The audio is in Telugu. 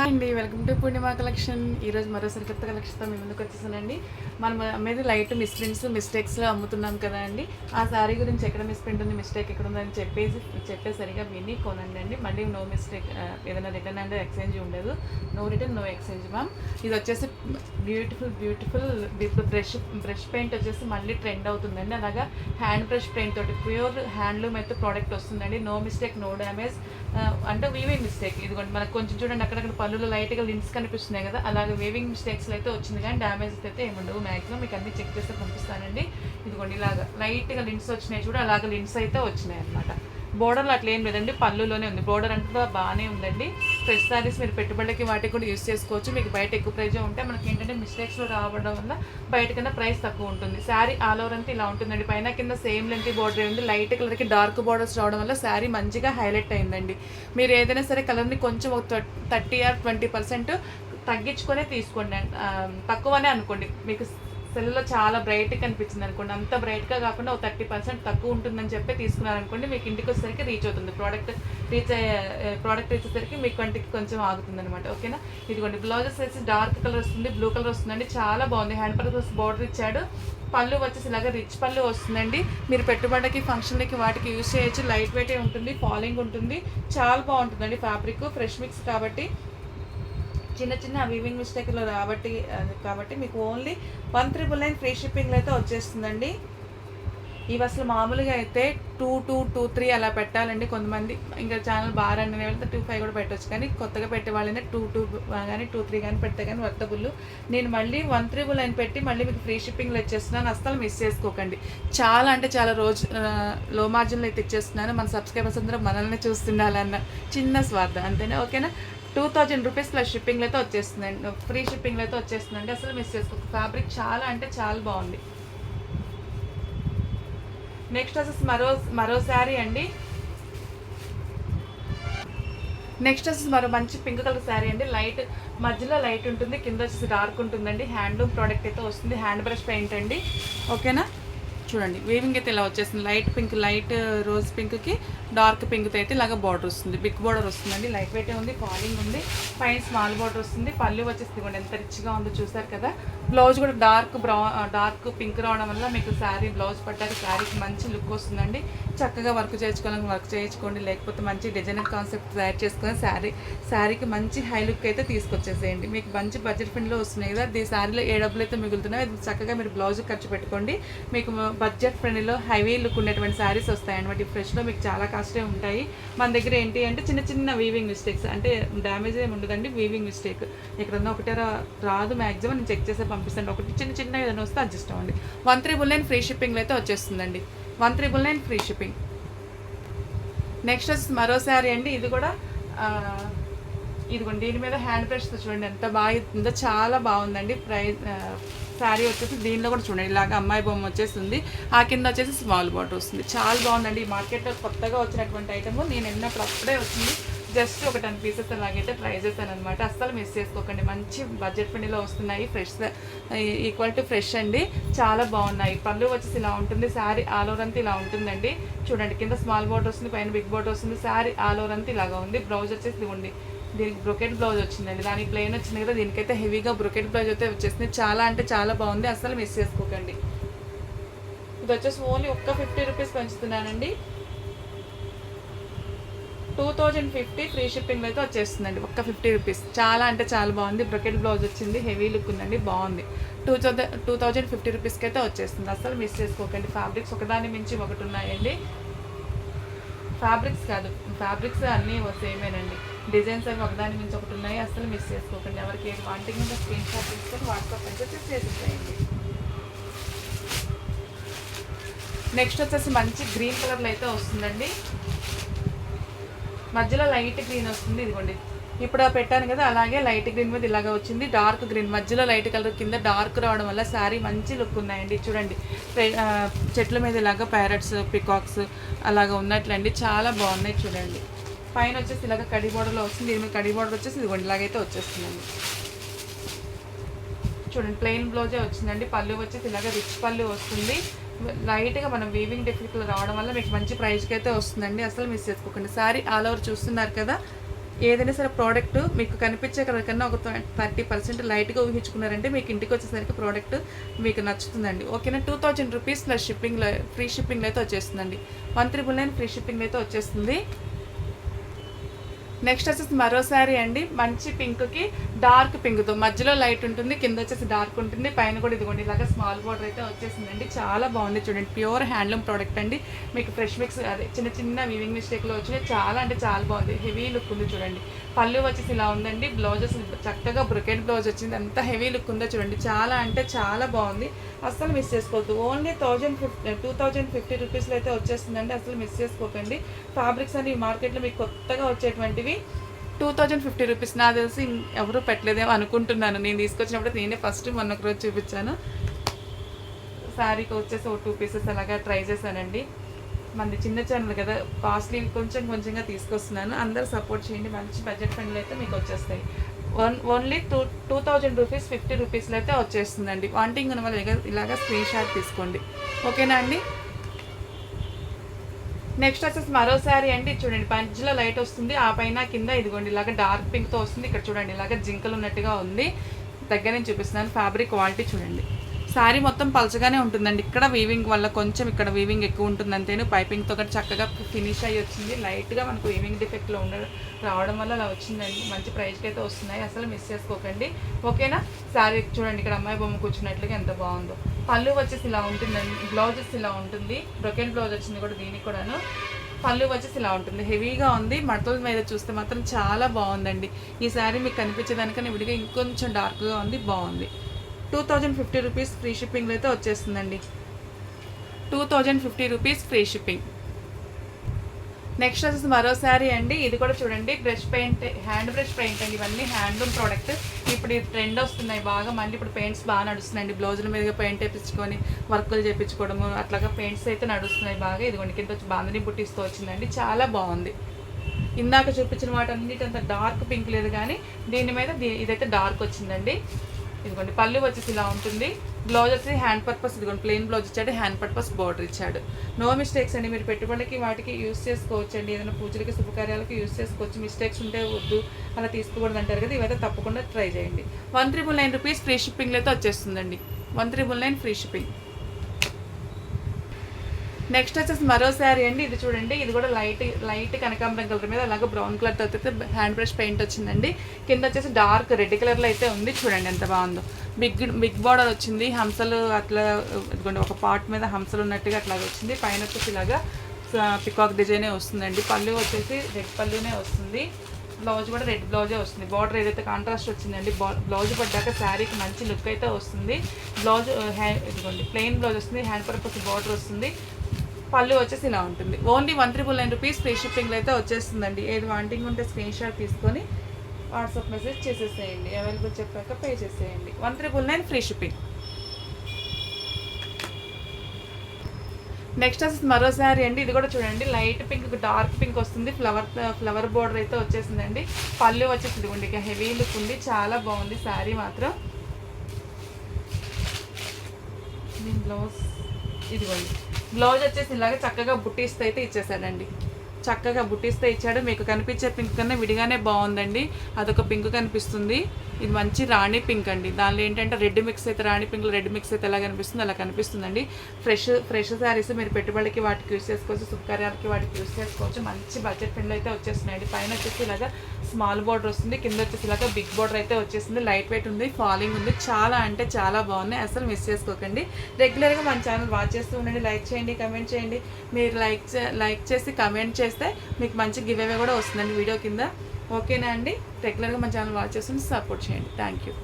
అండి, వెల్కమ్ టు పూర్ణిమ కలెక్షన్. ఈరోజు మరోసారి కొత్త కలెక్షన్తో మీ ముందుకు వచ్చేసానండి. మనం మీద లైట్ మిస్ప్రింట్స్ మిస్టేక్స్లో అమ్ముతున్నాం కదా అండి. ఆ శారీ గురించి ఎక్కడ మిస్ప్రింట్ ఉంది, మిస్టేక్ ఎక్కడ ఉందని చెప్పేసరిగా విని కొనండి అండి. మళ్ళీ నో మిస్టేక్, ఏదైనా రిటర్న్ అంటే ఎక్స్చేంజ్ ఉండదు. No return no exchange ma'am. ఇది వచ్చేసి బ్యూటిఫుల్ ఇప్పుడు బ్రష్ పెయింట్ వచ్చేసి మళ్ళీ ట్రెండ్ అవుతుందండి. అలాగా హ్యాండ్ బ్రష్ పెయింట్ తోటి ప్యూర్ హ్యాండ్లూమ్ అయితే ప్రోడక్ట్ వస్తుందండి. నో మిస్టేక్ నో డ్యామేజ్, అంటే వీవింగ్ మిస్టేక్. ఇదిగోండి మనకు కొంచెం చూడండి, అక్కడక్కడ పళ్ళులో లైట్గా లిన్స్ కనిపిస్తున్నాయి కదా, అలాగే వీవింగ్ మిస్టేక్స్లో అయితే వచ్చింది, కానీ డ్యామేజెస్ అయితే ఏముండవు. మ్యాక్సిమం మీకు అన్ని చెక్ చేస్తే పంపిస్తానండి. ఇదిగోండి ఇలాగా లైట్గా లిన్స్ వచ్చినాయి చూడు, అలాగే లిన్స్ అయితే వచ్చినాయి అనమాట. బోర్డర్లో అట్లా ఏం లేదండి, పళ్ళులోనే ఉంది. బోర్డర్ అంతా బాగానే ఉందండి. ఫ్రెష్ శారీస్ మీరు పెట్టుబడికి వాటికి కూడా యూస్ చేసుకోవచ్చు. మీకు బయట ఎక్కువ ప్రైజ్ ఉంటే మనకి ఏంటంటే మిస్టేక్స్లో రావడం వల్ల బయట కన్నా ప్రైస్ తక్కువ ఉంటుంది. శారీ ఆల్ ఓవర్ అంతా ఇలా ఉంటుందండి. పైన కింద సేమ్ లెంత్ బోర్డర్ ఉంది. లైట్ కలర్కి డార్క్ బోర్డర్స్ రావడం వల్ల శారీ మంచిగా హైలైట్ అయిందండి. మీరు ఏదైనా సరే కలర్ని కొంచెం ఒక 30 or 20% తగ్గించుకొనే తీసుకోండి. తక్కువనే అనుకోండి. మీకు సెల్లో చాలా బ్రైట్గా కనిపించింది అనుకోండి, అంత బ్రైట్గా కాకుండా ఒక 30% తక్కువ ఉంటుందని చెప్పి తీసుకున్నారనుకోండి, మీకు ఇంటికి వచ్చేసరికి రీచ్ అవుతుంది. ప్రోడక్ట్ రీచ్ అయ్యేసరికి మీకు కంటికి కొంచెం ఆగుతుంది అనమాట. ఓకేనా. ఇదిగోండి బ్లౌజెస్ వచ్చేసి డార్క్ కలర్ వస్తుంది, బ్లూ కలర్ వస్తుందండి. చాలా బాగుంది. హ్యాండ్ పర్పస్ బార్డర్ ఇచ్చాడు. పళ్ళు వచ్చేసి ఇలాగ రిచ్ పళ్ళు వస్తుందండి. మీరు పెట్టుబడికి ఫంక్షన్లకి వాటికి యూజ్ చేయొచ్చు. లైట్ వెయిటే ఉంటుంది, ఫాలింగ్ ఉంటుంది, చాలా బాగుంటుందండి. ఫ్యాబ్రిక్ ఫ్రెష్ మిక్స్ కాబట్టి చిన్న వీవింగ్ మిస్టేక్లో కాబట్టి మీకు ఓన్లీ 1,999 ఫ్రీ షిప్పింగ్లో అయితే వచ్చేస్తుందండి. ఇవి అసలు మామూలుగా అయితే 2,223 అలా పెట్టాలండి. కొంతమంది ఇంకా ఛానల్ బాగా రన్ అనే వెళ్తే 2,5 కూడా పెట్టవచ్చు, కానీ కొత్తగా పెట్టే వాళ్ళైనా 2,2 కానీ 2,3 కానీ పెడితే కానీ వర్తబుల్. నేను మళ్ళీ 1,399 పెట్టి మళ్ళీ మీకు ఫ్రీ షిప్పింగ్లో ఇచ్చేస్తున్నాను. అస్సలు మిస్ చేసుకోకండి. చాలా అంటే చాలా లో మార్జిన్లో అయితే ఇచ్చేస్తున్నాను. మన సబ్స్క్రైబర్స్ అందరూ మనల్ని చూస్తుండాలన్న చిన్న స్వార్థం అంతేనా. ఓకేనా. 2,000 రూపీస్ ప్లస్ షిప్పింగ్లో అయితే వచ్చేస్తుందండి. ఫ్రీ షిప్పింగ్లో అయితే వచ్చేస్తుందండి. అసలు మిస్ చేసుకోక. ఫ్యాబ్రిక్ చాలా అంటే చాలా బాగుంది. నెక్స్ట్ వచ్చేసి మరో శారీ అండి. నెక్స్ట్ వచ్చేసి మరో మంచి పింక్ కలర్ శారీ అండి. లైట్ మధ్యలో లైట్ ఉంటుంది, కింద వచ్చేసి డార్క్ ఉంటుందండి. హ్యాండ్లూమ్ ప్రోడక్ట్ అయితే వస్తుంది. హ్యాండ్ బ్రష్ పెయింట్ అండి. ఓకేనా. చూడండి వీవింగ్ అయితే ఇలా వచ్చేస్తుంది. లైట్ పింక్, లైట్ రోజ్ పింక్కి డార్క్ పింక్తో అయితే ఇలాగ బార్డర్ వస్తుంది. బిగ్ బార్డర్ వస్తుందండి. లైట్ వెయిట్ ఉంది, ఫాలింగ్ ఉంది. పైన స్మాల్ బార్డర్ వస్తుంది. పళ్ళు వచ్చేసి ఇవ్వండి ఎంత రిచ్గా ఉందో చూసారు కదా. బ్లౌజ్ కూడా డార్క్ పింక్ రావడం వల్ల మీకు శారీ బ్లౌజ్ పట్టాక శారీకి మంచి లుక్ వస్తుందండి. చక్కగా వర్క్ చేయించుకోండి, లేకపోతే మంచి డిజైనర్ కాన్సెప్ట్ తయారు చేసుకొని శారీకి మంచి హై లుక్ అయితే తీసుకొచ్చేసేయండి. మీకు మంచి బడ్జెట్ ఫ్రెండ్లో వస్తున్నాయి కదా. ఈ శారీలో ఏ డబ్బులు అయితే మిగులుతున్నాయో చక్కగా మీరు బ్లౌజ్ ఖర్చు పెట్టుకోండి. మీకు బడ్జెట్ ఫ్రెండ్లో హైవీ లుక్ ఉన్నటువంటి శారీస్ వస్తాయి అనమాట. ఈ ఫ్రెష్లో మీకు చాలా కాస్టే ఉంటాయి. మన దగ్గర ఏంటి అంటే చిన్న వీవింగ్ మిస్టేక్స్, అంటే డ్యామేజ్ ఏమి ఉండదండి. వీవింగ్ మిస్టేక్ ఎక్కడన్నా ఒకటే రాదు. మ్యాక్సిమం నేను చెక్ చేసే పంపిస్తాను. ఒకటి చిన్న ఏదైనా వస్తే అడ్జస్ట్ అవ్వండి. 1,399 ఫ్రీ షిప్పింగ్లో అయితే వచ్చేస్తుందండి. 1,399 ఫ్రీ షిప్పింగ్. నెక్స్ట్ వచ్చి మరో శారీ అండి. ఇది కూడా ఇదిగోండి, దీని మీద హ్యాండ్ బ్రష్తో చూడండి ఎంత బాగా ఉందో, చాలా బాగుందండి. శారీ వచ్చేసి దీనిలో కూడా చూడండి ఇలాగ అమ్మాయి బొమ్మ వచ్చేస్తుంది. ఆ కింద వచ్చేసి స్మాల్ బార్డర్ వస్తుంది. చాలా బాగుందండి. ఈ మార్కెట్లో కొత్తగా వచ్చినటువంటి ఐటమ్. నేను వెళ్ళినప్పుడు అప్పుడే వచ్చింది. జస్ట్ ఒక 10 పీసెస్ అలాగైతే ట్రై చేశాను అనమాట. అస్సలు మిస్ చేసుకోకండి. మంచి బడ్జెట్ ఫ్రెండ్లీలో వస్తున్నాయి. ఫ్రెష్ ఈక్వల్ టు ఫ్రెష్ అండి. చాలా బాగున్నాయి. పళ్ళు వచ్చేసి ఇలా ఉంటుంది. శారీ ఆల్ ఓవర్ అంతా ఇలా ఉంటుందండి. చూడండి కింద స్మాల్ బార్డర్ వస్తుంది, పైన బిగ్ బార్డర్ వస్తుంది. శారీ ఆల్ ఓవర్ అంతా ఇలాగా ఉంది. బ్లౌజ్ వచ్చేసి ఇవ్వండి, దీనికి బ్రొకెట్ బ్లౌజ్ వచ్చిందండి. దానికి ప్లెయిన్ వచ్చింది కదా, దీనికైతే హెవీగా బ్రొకెట్ బ్లౌజ్ అయితే వచ్చేసింది. చాలా అంటే చాలా బాగుంది. అస్సలు మిస్ చేసుకోకండి. ఇది వచ్చేసి ఓన్లీ ఒక్క 50 రూపీస్ పెంచుతున్నానండి. 2,050 ఫ్రీ షిప్పింగ్లో అయితే వచ్చేస్తుందండి. ఒక్క 50 రూపీస్. చాలా అంటే చాలా బాగుంది. బ్రొకెట్ బ్లౌజ్ వచ్చింది, హెవీ లుక్ ఉందండి, బాగుంది. 2,050 రూపీస్కి అయితే వచ్చేస్తుంది. అసలు మిస్ చేసుకోకండి. ఫ్యాబ్రిక్స్ ఒకదాని మించి ఒకటి ఉన్నాయండి. ఫ్యాబ్రిక్స్ కాదు, ఫ్యాబ్రిక్స్ అన్నీ సేమేనండి. డిజైన్స్ అవి ఒకదాని మించి ఒకటి ఉన్నాయి. అసలు మిస్ చేసుకోకండి. ఎవరికి ఏది వాంటింగ్ ఉందో స్క్రీన్ షాట్ తీసుకొని వాట్సాప్ అయితే చేసేసేయండి. నెక్స్ట్ వచ్చేసి మంచి గ్రీన్ కలర్లో అయితే వస్తుందండి. మధ్యలో లైట్ గ్రీన్ వస్తుంది. ఇదిగోండి ఇప్పుడు పెట్టాను కదా, అలాగే లైట్ గ్రీన్ మీద ఇలాగ వచ్చింది. డార్క్ గ్రీన్ మధ్యలో లైట్ కలర్, కింద డార్క్ రావడం వల్ల శారీ మంచి లుక్ ఉన్నాయండి. చూడండి చెట్ల మీద ఇలాగ ప్యారెట్స్, పికాక్స్ అలాగ ఉన్నట్లండి. చాలా బాగున్నాయి. చూడండి పైన వచ్చేసి ఇలాగ కడి బోర్డర్లో వస్తుంది. దీని మీద కడి బోర్డర్ వచ్చేసి ఇదిగోండి ఇలాగైతే వచ్చేస్తుందండి. చూడండి ప్లెయిన్ బ్లౌజే వచ్చిందండి. పళ్ళు వచ్చేసి ఇలాగ రిచ్ పళ్ళు వస్తుంది. లైట్గా మనం వీవింగ్ టెక్నిక్లో రావడం వల్ల మీకు మంచి ప్రైస్కి అయితే వస్తుందండి. అసలు మిస్ చేసుకోకండి. శారీ ఆల్ ఓవర్ చూస్తున్నారు కదా, ఏదైనా సరే ప్రోడక్ట్ మీకు కనిపించే కలర్ కన్నా ఒక 30% లైట్గా ఊహించుకున్నారంటే మీకు ఇంటికి వచ్చేసరికి ప్రోడక్ట్ మీకు నచ్చుతుందండి. ఓకేనా. 2000 రూపీస్ ప్లస్ షిప్పింగ్లో ఫ్రీ షిప్పింగ్లో అయితే వచ్చేస్తుందండి. 1399 ఫ్రీ షిప్పింగ్ అయితే వచ్చేస్తుంది. నెక్స్ట్ వచ్చేసి మరో శారీ అండి. మంచి పింక్కి డార్క్ పింక్తో మధ్యలో లైట్ ఉంటుంది, కింద వచ్చేసి డార్క్ ఉంటుంది, పైన కూడా ఇదిగోండి ఇలాగా స్మాల్ బార్డర్ అయితే వచ్చేసిందండి. చాలా బాగుంది చూడండి. ప్యూర్ హ్యాండ్లూమ్ ప్రోడక్ట్ అండి. మీకు ఫ్రెష్ మిక్స్ అదే చిన్న చిన్న వీవింగ్ మిస్టేక్లో వచ్చినాయి. చాలా అంటే చాలా బాగుంది. హెవీ లుక్ ఉంది చూడండి. పళ్ళు వచ్చేసి ఇలా ఉందండి. బ్లౌజెస్ చక్కగా బ్రొకెట్ బ్లౌజ్ వచ్చింది. అంత హెవీ లుక్ ఉందో చూడండి. చాలా అంటే చాలా బాగుంది. అస్సలు మిస్ చేసుకోవద్దు. ఓన్లీ 2050 రూపీస్లో అయితే వచ్చేస్తుందండి. అసలు మిస్ చేసుకోకండి. ఫ్యాబ్రిక్స్ అని మార్కెట్లో మీకు కొత్తగా వచ్చేటువంటివి 2050 రూపీస్. నాకు తెలిసి ఎవరు పెట్టలేదేమో అనుకుంటున్నాను. నేను తీసుకొచ్చినప్పుడు నేనే ఫస్ట్ మొన్న ఒక రోజు చూపించాను. శారీకి వచ్చేసి ఒక 2 పీసెస్ అలాగా ట్రై చేశానండి. మనది చిన్న ఛానల్ కదా, కాస్ట్లీ కొంచెంగా తీసుకొస్తున్నాను. అందరూ సపోర్ట్ చేయండి. మంచి బడ్జెట్ ఫ్రెండ్లు అయితే మీకు వచ్చేస్తాయి. ఓన్లీ 2000 రూపీస్ 50 రూపీస్లో అయితే వచ్చేస్తుందండి. వాంటింగ్ ఉన్న వాళ్ళు ఇలాగా స్క్రీన్ షాట్ తీసుకోండి. ఓకేనా అండి. నెక్స్ట్ వచ్చేసి మరో శారీ అండి. చూడండి పంచిలో లైట్ వస్తుంది, ఆ పైన కింద ఇదిగోండి ఇలాగ డార్క్ పింక్తో వస్తుంది. ఇక్కడ చూడండి ఇలాగ జింకలు ఉన్నట్టుగా ఉంది. దగ్గర నుంచి చూపిస్తున్నాను. ఫ్యాబ్రిక్ క్వాలిటీ చూడండి. శారీ మొత్తం పలచగానే ఉంటుందండి. ఇక్కడ వీవింగ్ వల్ల కొంచెం ఇక్కడ వీవింగ్ ఎక్కువ ఉంటుంది అంతేను. పైపింగ్తో కూడా చక్కగా ఫినిష్ అయ్యి వచ్చింది. లైట్గా మనకు వీవింగ్ డిఫెక్ట్లో రావడం వల్ల అలా వచ్చిందండి. మంచి ప్రైస్కి అయితే వస్తున్నాయి. అసలు మిస్ చేసుకోకండి. ఓకేనా. శారీ చూడండి ఇక్కడ అమ్మాయి బొమ్మ కూర్చున్నట్లుగా ఎంత బాగుందో. పళ్ళు వచ్చేసి ఇలా ఉంటుందండి. బ్లౌజెస్ ఇలా ఉంటుంది. బ్రొకెన్ బ్లౌజ్ వచ్చింది కూడా దీనికి కూడాను. పళ్ళు వచ్చేసి ఇలా ఉంటుంది. హెవీగా ఉంది. మడతల మీద చూస్తే మాత్రం చాలా బాగుందండి. ఈ శారీ మీకు కనిపించేదానికన్నా విడిగా ఇంకొంచెం డార్క్గా ఉంది. బాగుంది. 2050 రూపీస్ ఫ్రీ షిప్పింగ్లో అయితే వచ్చేస్తుందండి. 2050 రూపీస్ ఫ్రీ షిప్పింగ్. నెక్స్ట్ వచ్చేసి మరో శారీ అండి. ఇది కూడా చూడండి brush paint, hand brush paint అండి. ఇవన్నీ హ్యాండ్లూమ్ ప్రోడక్ట్. ఇప్పుడు ఈ ట్రెండ్ వస్తున్నాయి బాగా. మళ్ళీ ఇప్పుడు పెయింట్స్ బాగా నడుస్తున్నాయండి. బ్లౌజుల మీదుగా పెయింట్ వేయించుకొని వర్కులు చేయించుకోవడము అట్లాగా పెయింట్స్ అయితే నడుస్తున్నాయి బాగా. ఇదిగోండి కింద వచ్చి బాందని బుట్టిస్తూ వచ్చిందండి. చాలా బాగుంది. ఇందాక చూపించిన వాటన్నిటింత డార్క్ పింక్ లేదు కానీ దీని మీద ఇదైతే డార్క్ వచ్చిందండి. ఇదిగోండి పళ్ళు వచ్చేసి ఇలా ఉంటుంది. బ్లౌజ్ వచ్చి హ్యాండ్ పర్పస్ ఇదిగోండి ప్లెయిన్ బ్లౌజ్ ఇచ్చాడు, హ్యాండ్ పర్పస్ బార్డర్ ఇచ్చాడు. నో మిస్టేక్స్ అండి. మీరు పెట్టుబడికి వాటికి యూస్ చేసుకోవచ్చు అండి. ఏదైనా పూజలకి శుభకార్యాలకి యూస్ చేసుకోవచ్చు. మిస్టేక్స్ ఉంటే వద్దు అలా తీసుకోకూడదు అంటారు కదా, ఇవైతే తప్పకుండా ట్రై చేయండి. 1399 రూపీస్ ఫ్రీ షిప్పింగ్లో అయితే వచ్చేస్తుందండి. 1399 ఫ్రీ షిప్పింగ్. నెక్స్ట్ వచ్చేసి మరో శారీ అండి. ఇది చూడండి ఇది కూడా లైట్ కనకాంబరం కలర్ మీద అలాగే బ్రౌన్ కలర్ అయితే హ్యాండ్ బ్రష్ పెయింట్ వచ్చిందండి. కింద వచ్చేసి డార్క్ రెడ్ కలర్లో అయితే ఉంది. చూడండి ఎంత బాగుందో. బిగ్ బార్డర్ వచ్చింది. హంసలు అట్లా ఇదిగోండి ఒక పార్ట్ మీద హంసలు ఉన్నట్టుగా అట్లాగా వచ్చింది. పైన వచ్చేసి ఇలాగా పికాక్ డిజైనే వస్తుందండి. పళ్ళు వచ్చేసి రెడ్ పళ్ళునే వస్తుంది. బ్లౌజ్ కూడా రెడ్ బ్లౌజే వస్తుంది. బార్డర్ ఏదైతే కాంట్రాస్ట్ వచ్చిందండి. బ్లౌజ్ పడ్డాక శారీకి మంచి లుక్ అయితే వస్తుంది. బ్లౌజ్ ఇదిగోండి ప్లెయిన్ బ్లౌజ్ వస్తుంది. హ్యాండ్ పర్పస్ బార్డర్ వస్తుంది. పళ్ళు వచ్చేసి ఇలా ఉంటుంది. ఓన్లీ 1399 రూపీస్ ఫ్రీ షిప్పింగ్లో అయితే వచ్చేస్తుందండి. ఏది వాంటింగ్ ఉంటే స్క్రీన్ షాట్ తీసుకొని వాట్సాప్ మెసేజ్ చేసేసేయండి. అవైలబుల్ చెప్పాక పే చేసేయండి. 1399 ఫ్రీ షిప్పింగ్. నెక్స్ట్ వచ్చేసి మరో శారీ అండి. ఇది కూడా చూడండి లైట్ పింక్ డార్క్ పింక్ వస్తుంది. ఫ్లవర్ బోర్డర్ అయితే వచ్చేసిందండి. పళ్ళు వచ్చేసి ఇదిగోండి ఇక హెవీ లుక్ ఉంది. చాలా బాగుంది శారీ మాత్రం. దీని బ్లౌజ్ ఇదిగోండి. బ్లౌజ్ వచ్చేసి ఇలాగే చక్కగా బుట్టీస్తో అయితే ఇచ్చేసాడండి. చక్కగా బుట్టీస్తో ఇచ్చాడు. మీకు కనిపించే పింక్ కన్నా విడిగానే బాగుందండి. అదొక పింక్ కనిపిస్తుంది. ఇది మంచి రాణి పింక్ అండి. దానిలో ఏంటంటే రెడ్ మిక్స్ అయితే రాణి పింక్లో రెడ్ మిక్స్ అయితే ఎలా కనిపిస్తుంది అలా కనిపిస్తుందండి. ఫ్రెష్ శారీస్ మీరు పెట్టుబడికి వాటికి యూస్ చేసుకోవచ్చు. శుభకార్యాలకి వాటికి యూస్ చేసుకోవచ్చు. మంచి బడ్జెట్ ఫ్రెండ్లో అయితే వచ్చేస్తున్నాయండి. పైన వచ్చేసి ఇలాగా స్మాల్ బార్డర్ వస్తుంది. కింద వచ్చేసి ఇలాగా బిగ్ బార్డర్ అయితే వచ్చేసింది. లైట్ వెయిట్ ఉంది. ఫాలింగ్ ఉంది. చాలా అంటే చాలా బాగున్నాయి. అసలు మిస్ చేసుకోకండి. రెగ్యులర్గా మన ఛానల్ వాచ్ చేస్తూ ఉండండి. లైక్ చేయండి, కమెంట్ చేయండి. మీరు లైక్ చేసి కమెంట్ చేస్తే మీకు మంచి గివ్ అవే కూడా వస్తుందండి వీడియో కింద. ఓకేనా అండి. రెగ్యులర్గా మన ఛానల్ వాచ్ చేస్తుంటే సపోర్ట్ చేయండి. Thank you.